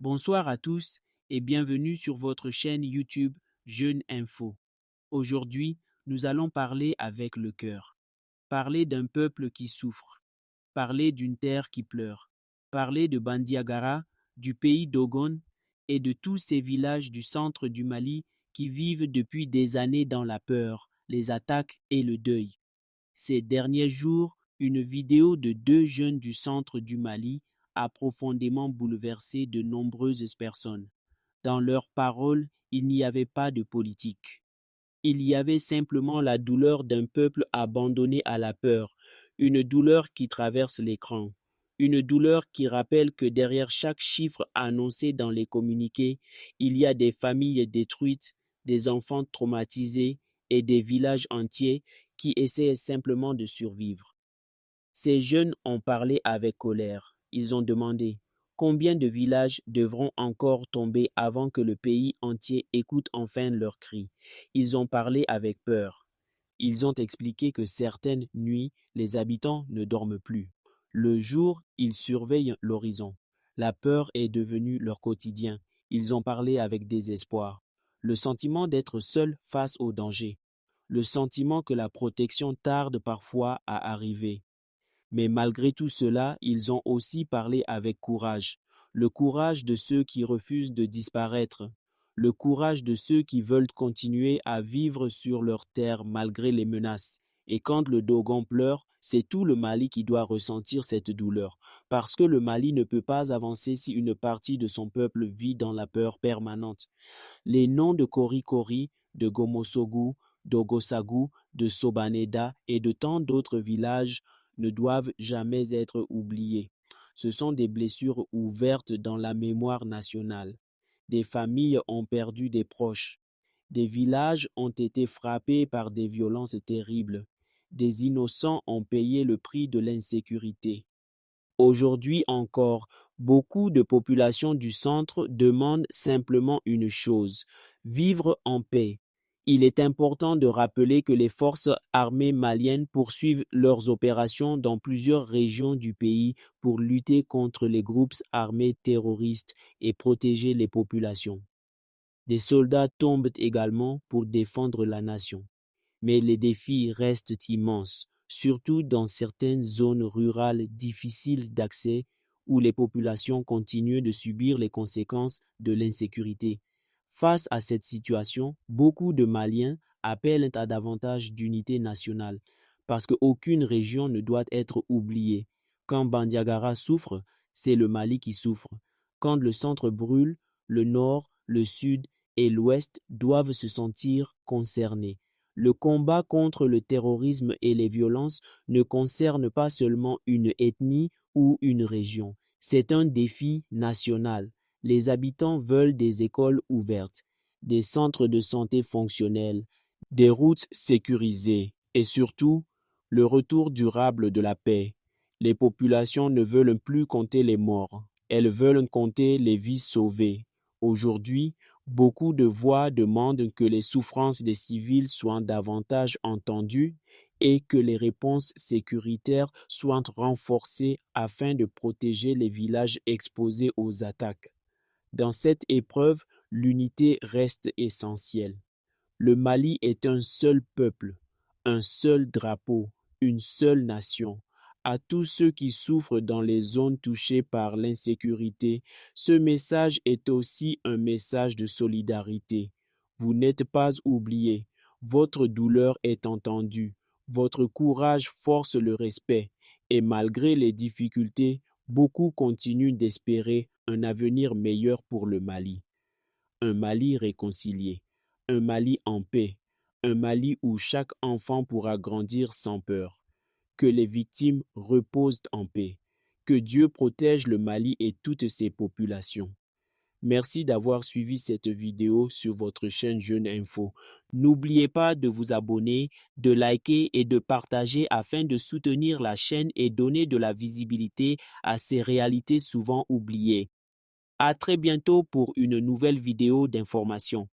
Bonsoir à tous et bienvenue sur votre chaîne YouTube Jeune Info. Aujourd'hui, nous allons parler avec le cœur, parler d'un peuple qui souffre, parler d'une terre qui pleure, parler de Bandiagara, du pays d'Ogon et de tous ces villages du centre du Mali qui vivent depuis des années dans la peur, les attaques et le deuil. Ces derniers jours, une vidéo de deux jeunes du centre du Mali a profondément bouleversé de nombreuses personnes. Dans leurs paroles, il n'y avait pas de politique. Il y avait simplement la douleur d'un peuple abandonné à la peur, une douleur qui traverse l'écran, une douleur qui rappelle que derrière chaque chiffre annoncé dans les communiqués, il y a des familles détruites, des enfants traumatisés et des villages entiers qui essaient simplement de survivre. Ces jeunes ont parlé avec colère. Ils ont demandé combien de villages devront encore tomber avant que le pays entier écoute enfin leurs cris. Ils ont parlé avec peur. Ils ont expliqué que certaines nuits, les habitants ne dorment plus. Le jour, ils surveillent l'horizon. La peur est devenue leur quotidien. Ils ont parlé avec désespoir. Le sentiment d'être seuls face au danger. Le sentiment que la protection tarde parfois à arriver. Mais malgré tout cela, ils ont aussi parlé avec courage. Le courage de ceux qui refusent de disparaître. Le courage de ceux qui veulent continuer à vivre sur leur terre malgré les menaces. Et quand le Dogon pleure, c'est tout le Mali qui doit ressentir cette douleur. Parce que le Mali ne peut pas avancer si une partie de son peuple vit dans la peur permanente. Les noms de Kori Kori, de Gomosogu, d'Ogosagu, de Sobaneda et de tant d'autres villages ne doivent jamais être oubliés. Ce sont des blessures ouvertes dans la mémoire nationale. Des familles ont perdu des proches. Des villages ont été frappés par des violences terribles. Des innocents ont payé le prix de l'insécurité. Aujourd'hui encore, beaucoup de populations du centre demandent simplement une chose, vivre en paix. Il est important de rappeler que les forces armées maliennes poursuivent leurs opérations dans plusieurs régions du pays pour lutter contre les groupes armés terroristes et protéger les populations. Des soldats tombent également pour défendre la nation. Mais les défis restent immenses, surtout dans certaines zones rurales difficiles d'accès où les populations continuent de subir les conséquences de l'insécurité. Face à cette situation, beaucoup de Maliens appellent à davantage d'unité nationale, parce qu'aucune région ne doit être oubliée. Quand Bandiagara souffre, c'est le Mali qui souffre. Quand le centre brûle, le nord, le sud et l'ouest doivent se sentir concernés. Le combat contre le terrorisme et les violences ne concerne pas seulement une ethnie ou une région. C'est un défi national. Les habitants veulent des écoles ouvertes, des centres de santé fonctionnels, des routes sécurisées et surtout le retour durable de la paix. Les populations ne veulent plus compter les morts, elles veulent compter les vies sauvées. Aujourd'hui, beaucoup de voix demandent que les souffrances des civils soient davantage entendues et que les réponses sécuritaires soient renforcées afin de protéger les villages exposés aux attaques. Dans cette épreuve, l'unité reste essentielle. Le Mali est un seul peuple, un seul drapeau, une seule nation. À tous ceux qui souffrent dans les zones touchées par l'insécurité, ce message est aussi un message de solidarité. Vous n'êtes pas oubliés, votre douleur est entendue, votre courage force le respect, et malgré les difficultés, beaucoup continuent d'espérer un avenir meilleur pour le Mali. Un Mali réconcilié, un Mali en paix, un Mali où chaque enfant pourra grandir sans peur. Que les victimes reposent en paix. Que Dieu protège le Mali et toutes ses populations. Merci d'avoir suivi cette vidéo sur votre chaîne Jeune Info. N'oubliez pas de vous abonner, de liker et de partager afin de soutenir la chaîne et donner de la visibilité à ces réalités souvent oubliées. À très bientôt pour une nouvelle vidéo d'information.